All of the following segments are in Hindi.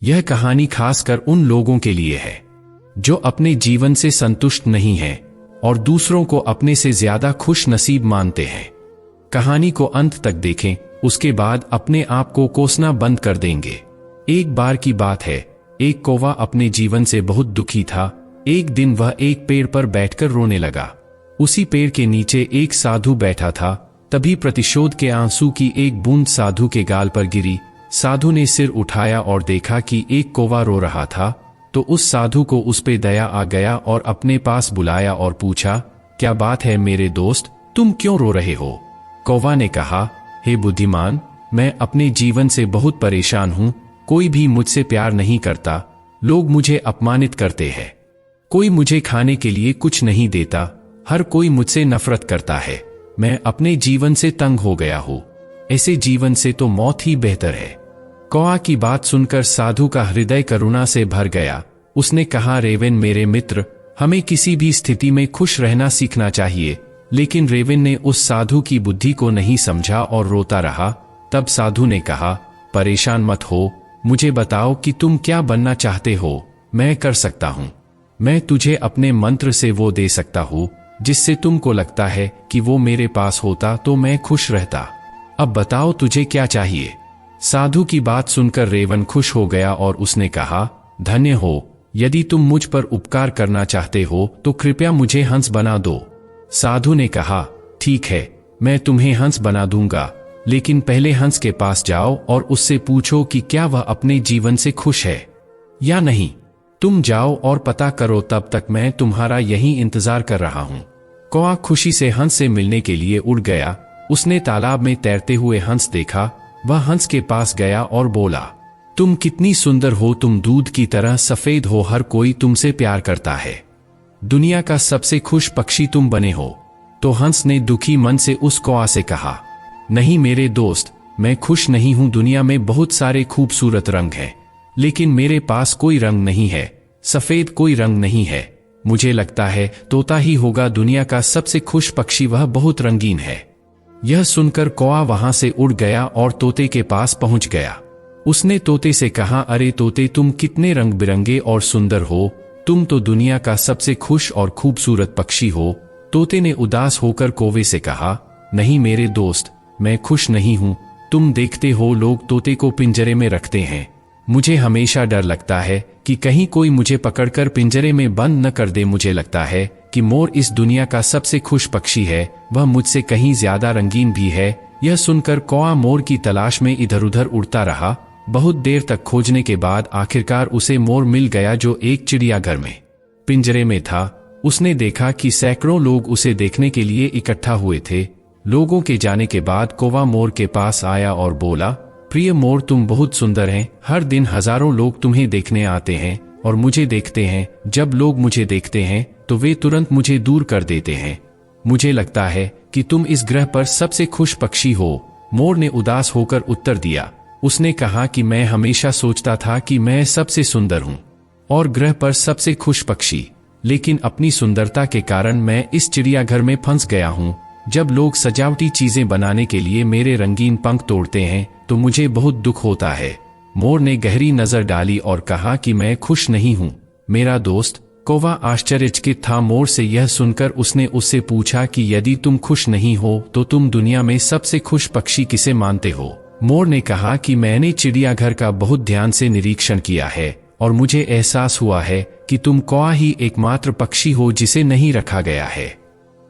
यह कहानी खासकर उन लोगों के लिए है जो अपने जीवन से संतुष्ट नहीं हैं और दूसरों को अपने से ज्यादा खुश नसीब मानते हैं। कहानी को अंत तक देखें, उसके बाद अपने आप को कोसना बंद कर देंगे। एक बार की बात है, एक कौवा अपने जीवन से बहुत दुखी था। एक दिन वह एक पेड़ पर बैठकर रोने लगा। उसी पेड़ के नीचे एक साधु बैठा था। तभी प्रतिशोध के आंसू की एक बूंद साधु के गाल पर गिरी। साधु ने सिर उठाया और देखा कि एक कौवा रो रहा था, तो उस साधु को उस पे दया आ गया और अपने पास बुलाया और पूछा, क्या बात है मेरे दोस्त, तुम क्यों रो रहे हो? कौवा ने कहा, हे बुद्धिमान, मैं अपने जीवन से बहुत परेशान हूं। कोई भी मुझसे प्यार नहीं करता, लोग मुझे अपमानित करते हैं, कोई मुझे खाने के लिए कुछ नहीं देता, हर कोई मुझसे नफरत करता है। मैं अपने जीवन से तंग हो गया हूं। ऐसे जीवन से तो मौत ही बेहतर है। कौवा की बात सुनकर साधु का हृदय करुणा से भर गया। उसने कहा, रेवन मेरे मित्र, हमें किसी भी स्थिति में खुश रहना सीखना चाहिए। लेकिन रेवन ने उस साधु की बुद्धि को नहीं समझा और रोता रहा। तब साधु ने कहा, परेशान मत हो, मुझे बताओ कि तुम क्या बनना चाहते हो, मैं कर सकता हूं। मैं तुझे अपने मंत्र से वो दे सकता हूं जिससे तुमको लगता है कि वो मेरे पास होता तो मैं खुश रहता। अब बताओ तुझे क्या चाहिए? साधु की बात सुनकर रेवन खुश हो गया और उसने कहा, धन्य हो, यदि तुम मुझ पर उपकार करना चाहते हो तो कृपया मुझे हंस बना दो। साधु ने कहा, ठीक है, मैं तुम्हें हंस बना दूंगा, लेकिन पहले हंस के पास जाओ और उससे पूछो कि क्या वह अपने जीवन से खुश है या नहीं। तुम जाओ और पता करो, तब तक मैं तुम्हारा यहीं इंतजार कर रहा हूं। कौवा खुशी से हंस से मिलने के लिए उड़ गया। उसने तालाब में तैरते हुए हंस देखा। वह हंस के पास गया और बोला, तुम कितनी सुंदर हो, तुम दूध की तरह सफेद हो, हर कोई तुमसे प्यार करता है, दुनिया का सबसे खुश पक्षी तुम बने हो। तो हंस ने दुखी मन से उस कौवा से कहा, नहीं मेरे दोस्त, मैं खुश नहीं हूं। दुनिया में बहुत सारे खूबसूरत रंग हैं, लेकिन मेरे पास कोई रंग नहीं है, सफेद कोई रंग नहीं है। मुझे लगता है तोता ही होगा दुनिया का सबसे खुश पक्षी, वह बहुत रंगीन है। यह सुनकर कौवा वहां से उड़ गया और तोते के पास पहुंच गया। उसने तोते से कहा, अरे तोते, तुम कितने रंग बिरंगे और सुंदर हो, तुम तो दुनिया का सबसे खुश और खूबसूरत पक्षी हो। तोते ने उदास होकर कौवे से कहा, नहीं मेरे दोस्त, मैं खुश नहीं हूं। तुम देखते हो लोग तोते को पिंजरे में रखते हैं, मुझे हमेशा डर लगता है कि कहीं कोई मुझे पकड़कर पिंजरे में बंद न कर दे। मुझे लगता है कि मोर इस दुनिया का सबसे खुश पक्षी है, वह मुझसे कहीं ज्यादा रंगीन भी है। यह सुनकर कौवा मोर की तलाश में इधर उधर उड़ता रहा। बहुत देर तक खोजने के बाद आखिरकार उसे मोर मिल गया, जो एक चिड़ियाघर में पिंजरे में था। उसने देखा कि सैकड़ों लोग उसे देखने के लिए इकट्ठा हुए थे। लोगों के जाने के बाद कौवा मोर के पास आया और बोला, प्रिय मोर, तुम बहुत सुंदर हैं। हर दिन हजारों लोग तुम्हें देखने आते हैं और मुझे देखते हैं। जब लोग मुझे देखते हैं तो वे तुरंत मुझे दूर कर देते हैं। मुझे लगता है कि तुम इस ग्रह पर सबसे खुश पक्षी हो। मोर ने उदास होकर उत्तर दिया। उसने कहा कि मैं हमेशा सोचता था कि मैं सबसे सुंदर हूं और ग्रह पर सबसे खुश पक्षी, लेकिन अपनी सुंदरता के कारण मैं इस चिड़ियाघर में फंस गया हूं। जब लोग सजावटी चीजें बनाने के लिए मेरे रंगीन पंख तोड़ते हैं तो मुझे बहुत दुख होता है। मोर ने गहरी नजर डाली और कहा कि मैं खुश नहीं हूं मेरा दोस्त। कौवा आश्चर्यचकित था मोर से यह सुनकर। उसने उससे पूछा कि यदि तुम खुश नहीं हो तो तुम दुनिया में सबसे खुश पक्षी किसे मानते हो? मोर ने कहा कि मैंने चिड़ियाघर का बहुत ध्यान से निरीक्षण किया है और मुझे एहसास हुआ है कि तुम कौवा ही एकमात्र पक्षी हो जिसे नहीं रखा गया है।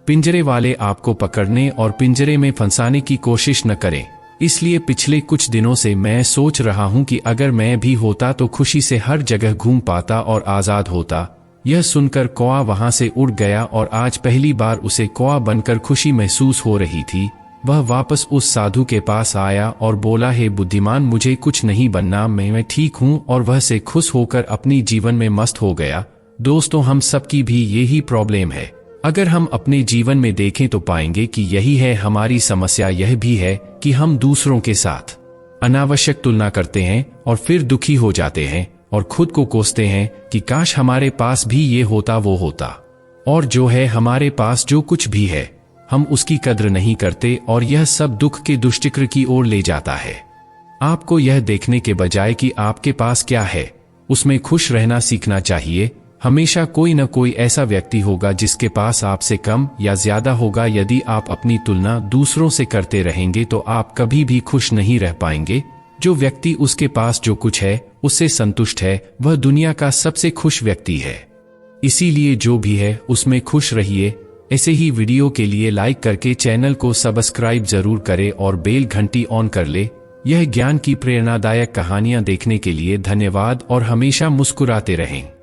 पिंजरे वाले आपको पकड़ने और पिंजरे में फंसाने की कोशिश न करें। इसलिए पिछले कुछ दिनों से मैं सोच रहा हूं कि अगर मैं भी होता तो खुशी से हर जगह घूम पाता और आजाद होता। यह सुनकर कौवा वहां से उड़ गया और आज पहली बार उसे कौवा बनकर खुशी महसूस हो रही थी। वह वापस उस साधु के पास आया और बोला, हे बुद्धिमान, मुझे कुछ नहीं बनना, मैं ठीक हूं। और वह से खुश होकर अपनी जीवन में मस्त हो गया। दोस्तों, हम सबकी भी यही प्रॉब्लम है। अगर हम अपने जीवन में देखें तो पाएंगे कि यही है हमारी समस्या। यह भी है कि हम दूसरों के साथ अनावश्यक तुलना करते हैं और फिर दुखी हो जाते हैं और खुद को कोसते हैं कि काश हमारे पास भी ये होता वो होता। और जो है हमारे पास, जो कुछ भी है, हम उसकी कद्र नहीं करते और यह सब दुख के दुष्चक्र की ओर ले जाता है। आपको यह देखने के बजाय कि आपके पास क्या है, उसमें खुश रहना सीखना चाहिए। हमेशा कोई न कोई ऐसा व्यक्ति होगा जिसके पास आपसे कम या ज्यादा होगा। यदि आप अपनी तुलना दूसरों से करते रहेंगे तो आप कभी भी खुश नहीं रह पाएंगे। जो व्यक्ति उसके पास जो कुछ है उससे संतुष्ट है, वह दुनिया का सबसे खुश व्यक्ति है। इसीलिए जो भी है उसमें खुश रहिए। ऐसे ही वीडियो के लिए लाइक करके चैनल को सब्सक्राइब जरूर करें और बेल घंटी ऑन कर ले। यह ज्ञान की प्रेरणादायक कहानियां देखने के लिए धन्यवाद और हमेशा मुस्कुराते रहें।